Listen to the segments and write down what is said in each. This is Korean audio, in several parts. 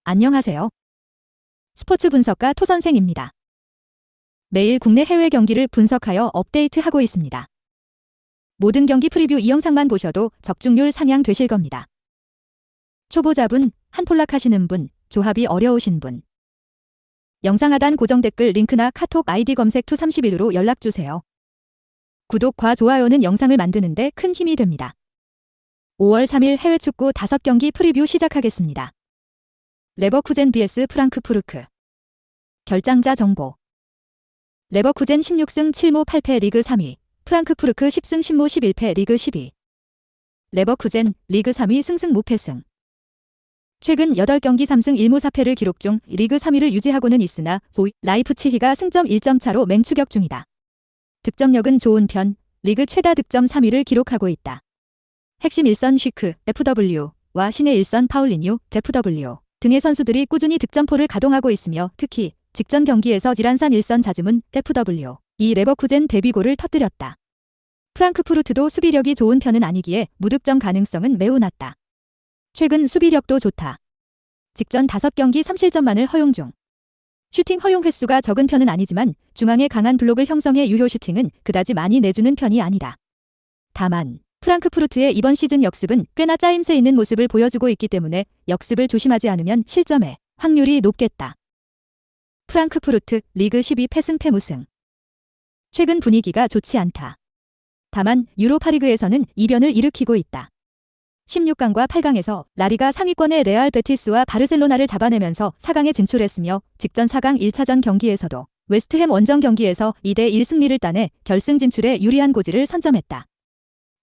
안녕하세요. 스포츠 분석가 토선생입니다. 매일 국내 해외 경기를 분석하여 업데이트하고 있습니다. 모든 경기 프리뷰 이 영상만 보셔도 적중률 상향 되실 겁니다. 초보자분, 한폴락 하시는 분, 조합이 어려우신 분. 영상 하단 고정 댓글 링크나 카톡 아이디 검색 투31으로 연락주세요. 구독과 좋아요는 영상을 만드는데 큰 힘이 됩니다. 5월 3일 해외 축구 5경기 프리뷰 시작하겠습니다. 레버쿠젠 vs 프랑크푸르크. 결장자 정보. 레버쿠젠 16승 7무 8패 리그 3위, 프랑크푸르크 10승 10무 11패 리그 10위. 레버쿠젠 리그 3위 승승 무패승. 최근 8경기 3승 1무 4패를 기록 중 리그 3위를 유지하고는 있으나 소위 라이프치히가 승점 1점 차로 맹추격 중이다. 득점력은 좋은 편, 리그 최다 득점 3위를 기록하고 있다. 핵심 일선 쉬크, FW와 신의 일선 파울리뉴, FW 등의 선수들이 꾸준히 득점포를 가동하고 있으며 특히 직전 경기에서 지란산 일선 자즈문, FW 이 레버쿠젠 데뷔골을 터뜨렸다. 프랑크푸르트도 수비력이 좋은 편은 아니기에 무득점 가능성은 매우 낮다. 최근 수비력도 좋다. 직전 5경기 3실점만을 허용 중. 슈팅 허용 횟수가 적은 편은 아니지만 중앙에 강한 블록을 형성해 유효 슈팅은 그다지 많이 내주는 편이 아니다. 다만 프랑크푸르트의 이번 시즌 역습은 꽤나 짜임새 있는 모습을 보여주고 있기 때문에 역습을 조심하지 않으면 실점의 확률이 높겠다. 프랑크푸르트 리그 12 패승패 무승. 최근 분위기가 좋지 않다. 다만 유로파리그에서는 이변을 일으키고 있다. 16강과 8강에서 라리가 상위권의 레알 베티스와 바르셀로나를 잡아내면서 4강에 진출했으며 직전 4강 1차전 경기에서도 웨스트햄 원정 경기에서 2대1 승리를 따내 결승 진출에 유리한 고지를 선점했다.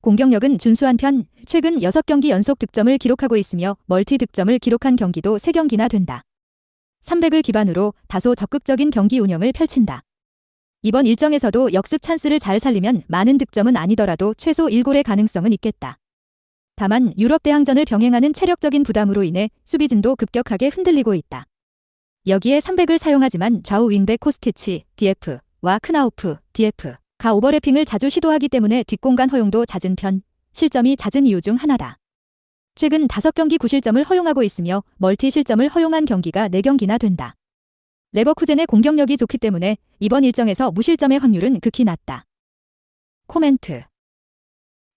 공격력은 준수한 편, 최근 6경기 연속 득점을 기록하고 있으며 멀티 득점을 기록한 경기도 3경기나 된다. 300을 기반으로 다소 적극적인 경기 운영을 펼친다. 이번 일정에서도 역습 찬스를 잘 살리면 많은 득점은 아니더라도 최소 1골의 가능성은 있겠다. 다만 유럽 대항전을 병행하는 체력적인 부담으로 인해 수비진도 급격하게 흔들리고 있다. 여기에 300을 사용하지만 좌우 윙백 코스티치, DF와 크나우프, DF 가 오버래핑을 자주 시도하기 때문에 뒷공간 허용도 잦은 편, 실점이 잦은 이유 중 하나다. 최근 5경기 9실점을 허용하고 있으며 멀티 실점을 허용한 경기가 4경기나 된다. 레버쿠젠의 공격력이 좋기 때문에 이번 일정에서 무실점의 확률은 극히 낮다. 코멘트.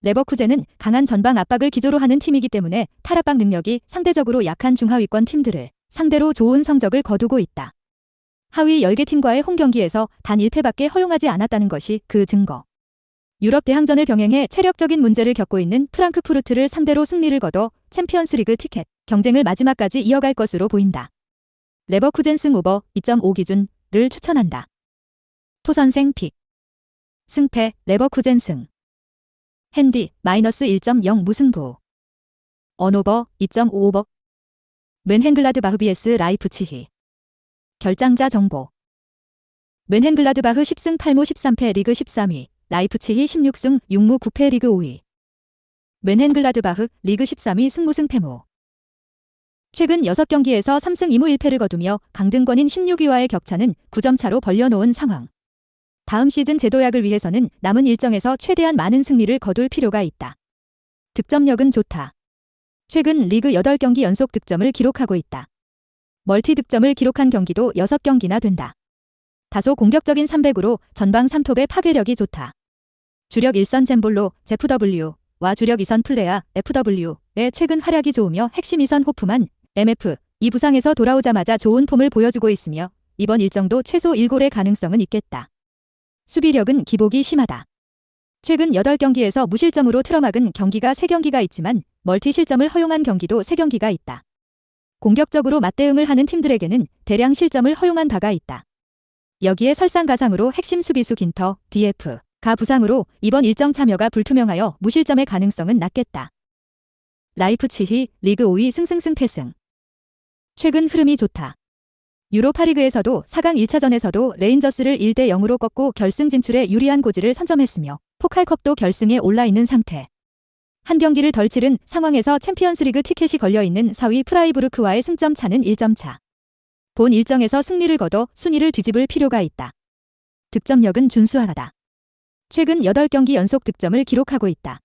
레버쿠젠은 강한 전방 압박을 기조로 하는 팀이기 때문에 탈압박 능력이 상대적으로 약한 중하위권 팀들을 상대로 좋은 성적을 거두고 있다. 하위 10개 팀과의 홈경기에서 단 1패밖에 허용하지 않았다는 것이 그 증거. 유럽 대항전을 병행해 체력적인 문제를 겪고 있는 프랑크푸르트를 상대로 승리를 거둬 챔피언스리그 티켓 경쟁을 마지막까지 이어갈 것으로 보인다. 레버쿠젠 승 오버 2.5 기준을 추천한다. 토선생 픽. 승패 레버쿠젠 승. 핸디 마이너스 1.0 무승부. 언오버 2.5 오버. 멘헨글라드바흐 vs 라이프치히. 결장자 정보. 멘헨글라드바흐 10승 8무 13패 리그 13위, 라이프치히 16승 6무 9패 리그 5위. 멘헨글라드바흐 리그 13위 승무승 패무. 최근 6경기에서 3승 2무 1패를 거두며 강등권인 16위와의 격차는 9점 차로 벌려놓은 상황. 다음 시즌 재도약을 위해서는 남은 일정에서 최대한 많은 승리를 거둘 필요가 있다. 득점력은 좋다. 최근 리그 8경기 연속 득점을 기록하고 있다. 멀티 득점을 기록한 경기도 6경기나 된다. 다소 공격적인 300으로 전방 3톱의 파괴력이 좋다. 주력 1선 잼볼로 ZFW와 주력 2선 플레아 FW의 최근 활약이 좋으며 핵심 2선 호프만 MF 이 부상에서 돌아오자마자 좋은 폼을 보여주고 있으며 이번 일정도 최소 1골의 가능성은 있겠다. 수비력은 기복이 심하다. 최근 8경기에서 무실점으로 틀어막은 경기가 3경기가 있지만 멀티 실점을 허용한 경기도 3경기가 있다. 공격적으로 맞대응을 하는 팀들에게는 대량 실점을 허용한 바가 있다. 여기에 설상가상으로 핵심 수비수 긴터, DF가 부상으로 이번 일정 참여가 불투명하여 무실점의 가능성은 낮겠다. 라이프치히 리그 5위 승승승패승. 최근 흐름이 좋다. 유로파리그에서도 4강 1차전에서도 레인저스를 1대 0으로 꺾고 결승 진출에 유리한 고지를 선점했으며 포칼컵도 결승에 올라있는 상태. 한 경기를 덜 치른 상황에서 챔피언스리그 티켓이 걸려있는 4위 프라이부르크와의 승점 차는 1점 차. 본 일정에서 승리를 거둬 순위를 뒤집을 필요가 있다. 득점력은 준수하다. 최근 8경기 연속 득점을 기록하고 있다.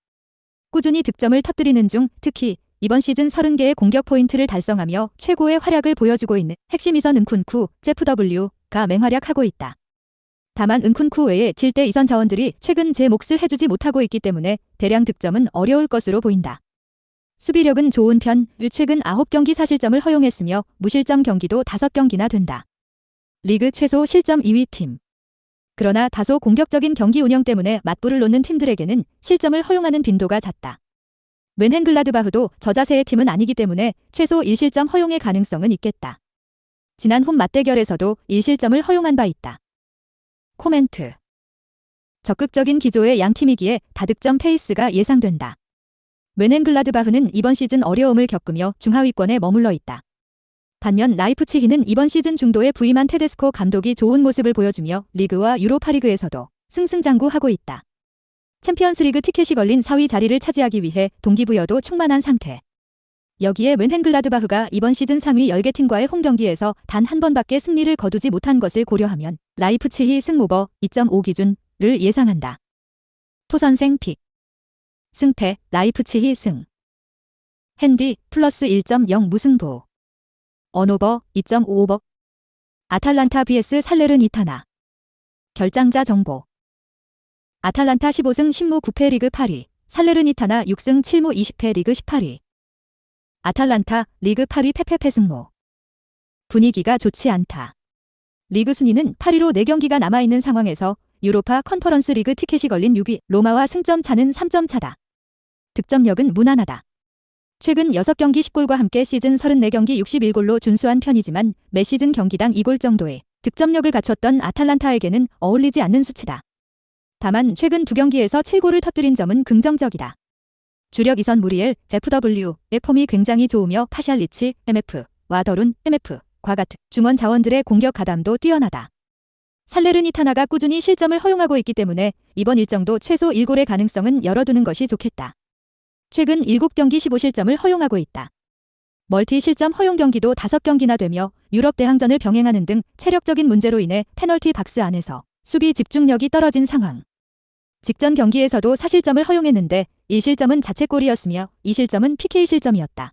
꾸준히 득점을 터뜨리는 중 특히 이번 시즌 30개의 공격 포인트를 달성하며 최고의 활약을 보여주고 있는 핵심 이선 은쿤쿠, 제프 W가 맹활약하고 있다. 다만 은쿤쿠 외에 딜대 이선 자원들이 최근 제 몫을 해주지 못하고 있기 때문에 대량 득점은 어려울 것으로 보인다. 수비력은 좋은 편, 최근 9경기 사실점을 허용했으며 무실점 경기도 5경기나 된다. 리그 최소 실점 2위 팀. 그러나 다소 공격적인 경기 운영 때문에 맞불을 놓는 팀들에게는 실점을 허용하는 빈도가 잦다. 멘헨글라드바흐도 저자세의 팀은 아니기 때문에 최소 1실점 허용의 가능성은 있겠다. 지난 홈 맞대결에서도 1실점을 허용한 바 있다. 코멘트. 적극적인 기조의 양팀이기에 다득점 페이스가 예상된다. 멘헨글라드바흐는 이번 시즌 어려움을 겪으며 중하위권에 머물러 있다. 반면 라이프치히는 이번 시즌 중도에 부임한 테데스코 감독이 좋은 모습을 보여주며 리그와 유로파리그에서도 승승장구하고 있다. 챔피언스리그 티켓이 걸린 4위 자리를 차지하기 위해 동기부여도 충만한 상태. 여기에 멘헨글라드바흐가 이번 시즌 상위 10개 팀과의 홈경기에서 단 한 번밖에 승리를 거두지 못한 것을 고려하면 라이프치히 승 오버 2.5 기준을 예상한다. 토선생 픽. 승패 라이프치히 승. 핸디 플러스 1.0 무승부. 언오버 2.5오버. 아탈란타 vs 살레르니타나. 결장자 정보. 아탈란타 15승 10무 9패 리그 8위. 살레르니타나 6승 7무 20패 리그 18위. 아탈란타 리그 8위 패패패 승무. 분위기가 좋지 않다. 리그 순위는 8위로 4경기가 남아있는 상황에서 유로파 컨퍼런스 리그 티켓이 걸린 6위 로마와 승점 차는 3점 차다. 득점력은 무난하다. 최근 6경기 10골과 함께 시즌 34경기 61골로 준수한 편이지만 매 시즌 경기당 2골 정도의 득점력을 갖췄던 아탈란타에게는 어울리지 않는 수치다. 다만 최근 2경기에서 7골을 터뜨린 점은 긍정적이다. 주력 이선 무리엘, 제프 W의 폼이 굉장히 좋으며 파샬리치, MF와 더룬, MF과 같은 중원 자원들의 공격 가담도 뛰어나다. 살레르니타나가 꾸준히 실점을 허용하고 있기 때문에 이번 일정도 최소 1골의 가능성은 열어두는 것이 좋겠다. 최근 7경기 15실점을 허용하고 있다. 멀티 실점 허용 경기도 5경기나 되며 유럽 대항전을 병행하는 등 체력적인 문제로 인해 페널티 박스 안에서 수비 집중력이 떨어진 상황. 직전 경기에서도 4실점을 허용했는데 1실점은 자책골이었으며 2실점은 PK 실점이었다.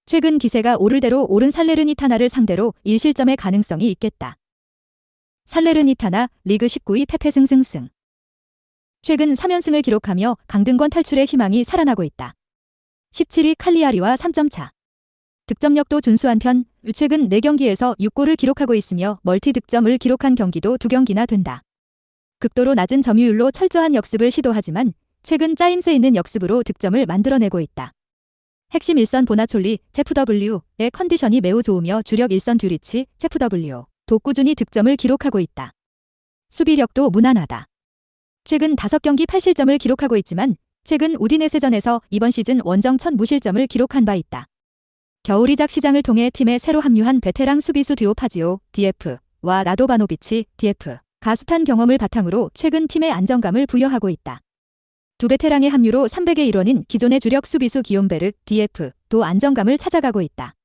최근 기세가 오를 대로 오른 살레르니타나를 상대로 1실점의 가능성이 있겠다. 살레르니타나 리그 19위 패패승승승. 최근 3연승을 기록하며 강등권 탈출의 희망이 살아나고 있다. 17위 칼리아리와 3점 차. 득점력도 준수한 편, 최근 4경기에서 6골을 기록하고 있으며 멀티 득점을 기록한 경기도 2경기나 된다. 극도로 낮은 점유율로 철저한 역습을 시도하지만 최근 짜임새 있는 역습으로 득점을 만들어내고 있다. 핵심 일선 보나촐리, 제프 W의 컨디션이 매우 좋으며 주력 일선 듀리치, 제프 W도 꾸준히 득점을 기록하고 있다. 수비력도 무난하다. 최근 5경기 8실점을 기록하고 있지만 최근 우디네세전에서 이번 시즌 원정 첫 무실점을 기록한 바 있다. 겨울이작 시장을 통해 팀에 새로 합류한 베테랑 수비수 듀오 파지오, DF와 라도바노비치, DF가 숱한 경험을 바탕으로 최근 팀에 안정감을 부여하고 있다. 두 베테랑의 합류로 300의 일원인 기존의 주력 수비수 기욤베르, DF도 안정감을 찾아가고 있다.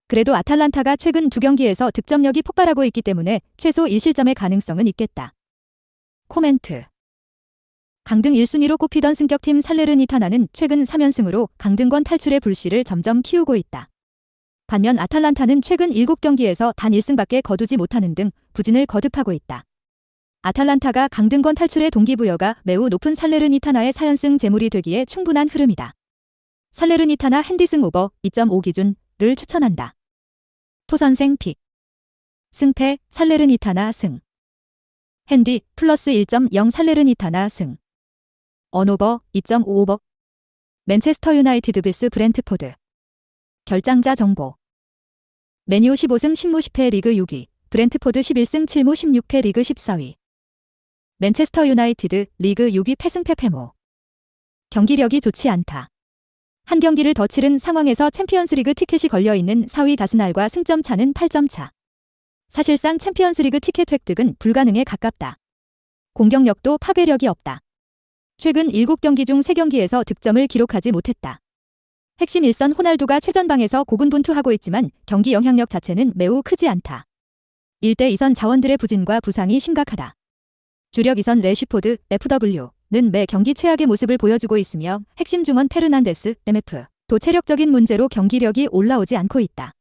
그래도 아탈란타가 최근 2경기에서 득점력이 폭발하고 있기 때문에 최소 1실점의 가능성은 있겠다. 코멘트. 강등 1순위로 꼽히던 승격팀 살레르니타나는 최근 3연승으로 강등권 탈출의 불씨를 점점 키우고 있다. 반면 아탈란타는 최근 7경기에서 단 1승밖에 거두지 못하는 등 부진을 거듭하고 있다. 아탈란타가 강등권 탈출의 동기부여가 매우 높은 살레르니타나의 4연승 재물이 되기에 충분한 흐름이다. 살레르니타나 핸디승 오버 2.5 기준을 추천한다. 토선생 픽. 승패 살레르니타나 승. 핸디 플러스 1.0 살레르니타나 승. 언오버 2.5오버. 맨체스터 유나이티드 vs 브렌트포드. 결장자 정보. 맨유 15승 10무 10패 리그 6위. 브렌트포드 11승 7무 16패 리그 14위. 맨체스터 유나이티드 리그 6위 패승 패패모. 경기력이 좋지 않다. 한 경기를 더 치른 상황에서 챔피언스리그 티켓이 걸려있는 4위 다스날과 승점 차는 8점 차. 사실상 챔피언스리그 티켓 획득은 불가능에 가깝다. 공격력도 파괴력이 없다. 최근 7경기 중 3경기에서 득점을 기록하지 못했다. 핵심 일선 호날두가 최전방에서 고군분투하고 있지만 경기 영향력 자체는 매우 크지 않다. 1대 2선 자원들의 부진과 부상이 심각하다. 주력 2선 레시포드, FW는 매 경기 최악의 모습을 보여주고 있으며 핵심 중원 페르난데스, MF, 또 체력적인 문제로 경기력이 올라오지 않고 있다.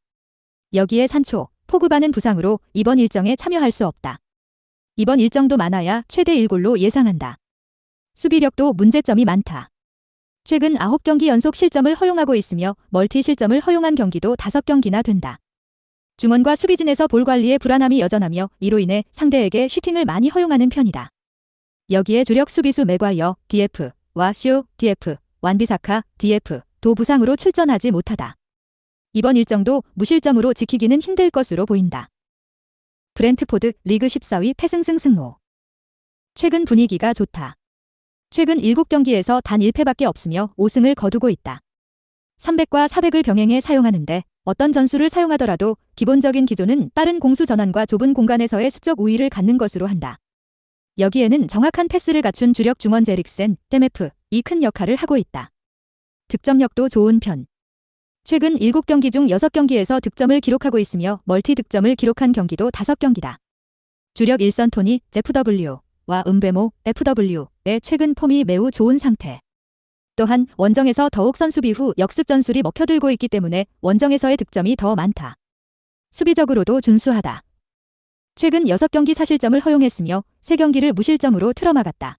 여기에 산초, 포그바는 부상으로 이번 일정에 참여할 수 없다. 이번 일정도 많아야 최대 1골로 예상한다. 수비력도 문제점이 많다. 최근 9경기 연속 실점을 허용하고 있으며 멀티 실점을 허용한 경기도 5경기나 된다. 중원과 수비진에서 볼 관리에 불안함이 여전하며 이로 인해 상대에게 슈팅을 많이 허용하는 편이다. 여기에 주력 수비수 맥과이어, DF와 쇼, DF, 완비사카, DF, 도 부상으로 출전하지 못하다. 이번 일정도 무실점으로 지키기는 힘들 것으로 보인다. 브렌트포드 리그 14위 패승승 승무. 최근 분위기가 좋다. 최근 7경기에서 단 1패밖에 없으며 5승을 거두고 있다. 300과 400을 병행해 사용하는데 어떤 전술을 사용하더라도 기본적인 기조는 빠른 공수 전환과 좁은 공간에서의 수적 우위를 갖는 것으로 한다. 여기에는 정확한 패스를 갖춘 주력 중원 제릭센, 데메프이 큰 역할을 하고 있다. 득점력도 좋은 편. 최근 7경기 중 6경기에서 득점을 기록하고 있으며 멀티 득점을 기록한 경기도 5경기다. 주력 일선 토니, FW와 은베모, FW의 최근 폼이 매우 좋은 상태. 또한 원정에서 더욱 선수비 후 역습 전술이 먹혀들고 있기 때문에 원정에서의 득점이 더 많다. 수비적으로도 준수하다. 최근 6경기 사실점을 허용했으며 3경기를 무실점으로 틀어막았다.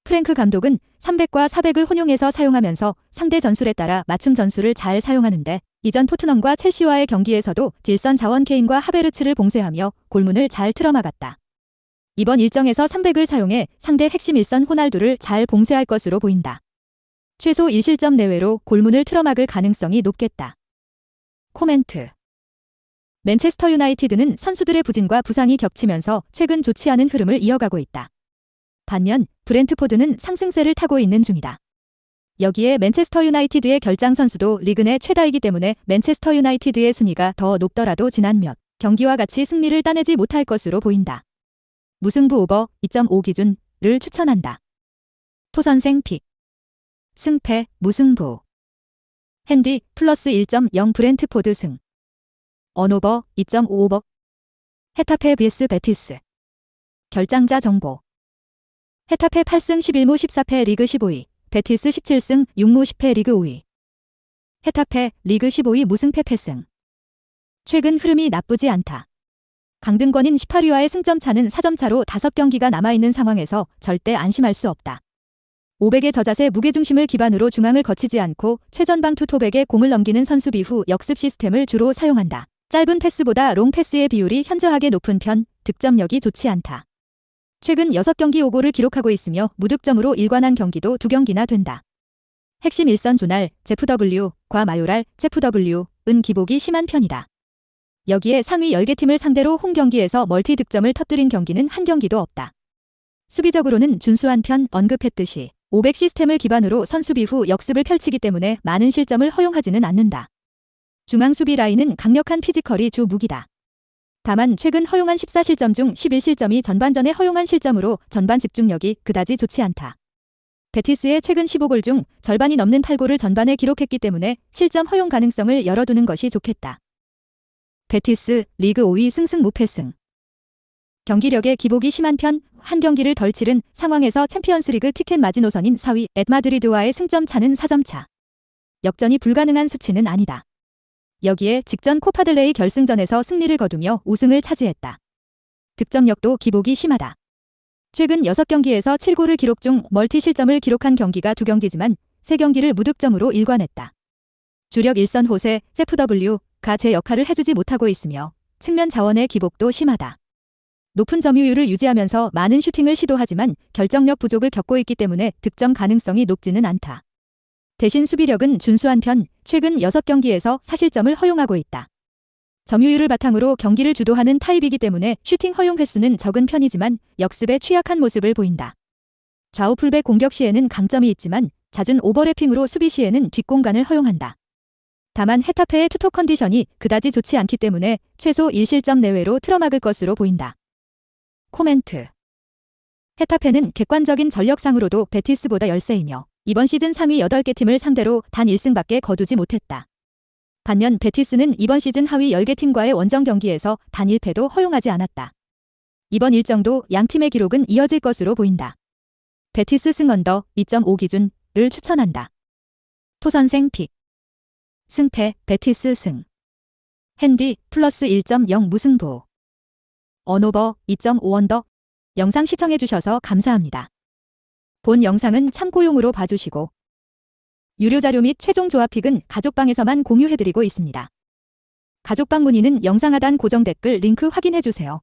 프랭크 감독은 300과 400을 혼용해서 사용하면서 상대 전술에 따라 맞춤 전술을 잘 사용하는데 이전 토트넘과 첼시와의 경기에서도 딜선 자원 케인과 하베르츠를 봉쇄하며 골문을 잘 틀어막았다. 이번 일정에서 300을 사용해 상대 핵심 일선 호날두를 잘 봉쇄할 것으로 보인다. 최소 1실점 내외로 골문을 틀어막을 가능성이 높겠다. 코멘트. 맨체스터 유나이티드는 선수들의 부진과 부상이 겹치면서 최근 좋지 않은 흐름을 이어가고 있다. 반면 브렌트포드는 상승세를 타고 있는 중이다. 여기에 맨체스터 유나이티드의 결장 선수도 리그 내 최다이기 때문에 맨체스터 유나이티드의 순위가 더 높더라도 지난 몇 경기와 같이 승리를 따내지 못할 것으로 보인다. 무승부 오버 2.5 기준을 추천한다. 토선생 픽. 승패 무승부. 핸디 플러스 1.0 브렌트포드 승. 언오버 2.5오버. 헤타페 vs 베티스. 결장자 정보. 헤타페 8승 11무 14패 리그 15위. 베티스 17승 6무 10패 리그 5위. 헤타페 리그 15위 무승패 패승. 최근 흐름이 나쁘지 않다. 강등권인 18위와의 승점 차는 4점 차로 5경기가 남아있는 상황에서 절대 안심할 수 없다. 500의 저자세 무게중심을 기반으로 중앙을 거치지 않고 최전방 투톱에게 공을 넘기는 선수비 후 역습 시스템을 주로 사용한다. 짧은 패스보다 롱 패스의 비율이 현저하게 높은 편, 득점력이 좋지 않다. 최근 6경기 5골을 기록하고 있으며 무득점으로 일관한 경기도 2경기나 된다. 핵심 일선 조날, ZFW과 마요랄, ZFW은 기복이 심한 편이다. 여기에 상위 10개 팀을 상대로 홈 경기에서 멀티 득점을 터뜨린 경기는 한 경기도 없다. 수비적으로는 준수한 편 언급했듯이 500 시스템을 기반으로 선수비 후 역습을 펼치기 때문에 많은 실점을 허용하지는 않는다. 중앙 수비 라인은 강력한 피지컬이 주 무기다. 다만 최근 허용한 14실점 중 11실점이 전반전에 허용한 실점으로 전반 집중력이 그다지 좋지 않다. 베티스의 최근 15골 중 절반이 넘는 8골을 전반에 기록했기 때문에 실점 허용 가능성을 열어두는 것이 좋겠다. 베티스 리그 5위 승승 무패승. 경기력에 기복이 심한 편, 한 경기를 덜 치른 상황에서 챔피언스리그 티켓 마지노선인 4위 앳마드리드와의 승점 차는 4점 차. 역전이 불가능한 수치는 아니다. 여기에 직전 코파들레이 결승전에서 승리를 거두며 우승을 차지했다. 득점력도 기복이 심하다. 최근 6경기에서 7골을 기록 중 멀티 실점을 기록한 경기가 2경기지만 3경기를 무득점으로 일관했다. 주력 일선 호세, ZFW가 제 역할을 해주지 못하고 있으며 측면 자원의 기복도 심하다. 높은 점유율을 유지하면서 많은 슈팅을 시도하지만 결정력 부족을 겪고 있기 때문에 득점 가능성이 높지는 않다. 대신 수비력은 준수한 편, 최근 6경기에서 사실점을 허용하고 있다. 점유율을 바탕으로 경기를 주도하는 타입이기 때문에 슈팅 허용 횟수는 적은 편이지만 역습에 취약한 모습을 보인다. 좌우 풀백 공격 시에는 강점이 있지만 잦은 오버래핑으로 수비 시에는 뒷공간을 허용한다. 다만 헤타페의 투톱 컨디션이 그다지 좋지 않기 때문에 최소 1실점 내외로 틀어막을 것으로 보인다. 코멘트. 헤타페는 객관적인 전력상으로도 베티스보다 열세이며 이번 시즌 상위 8개 팀을 상대로 단 1승밖에 거두지 못했다. 반면 베티스는 이번 시즌 하위 10개 팀과의 원정 경기에서 단 1패도 허용하지 않았다. 이번 일정도 양 팀의 기록은 이어질 것으로 보인다. 베티스 승 언더 2.5 기준을 추천한다. 토선생 픽. 승패, 베티스 승. 핸디, 플러스 1.0 무승부. 언오버, 2.5언더. 영상 시청해주셔서 감사합니다. 본 영상은 참고용으로 봐주시고 유료 자료 및 최종 조합픽은 가족방에서만 공유해드리고 있습니다. 가족방 문의는 영상 하단 고정 댓글 링크 확인해주세요.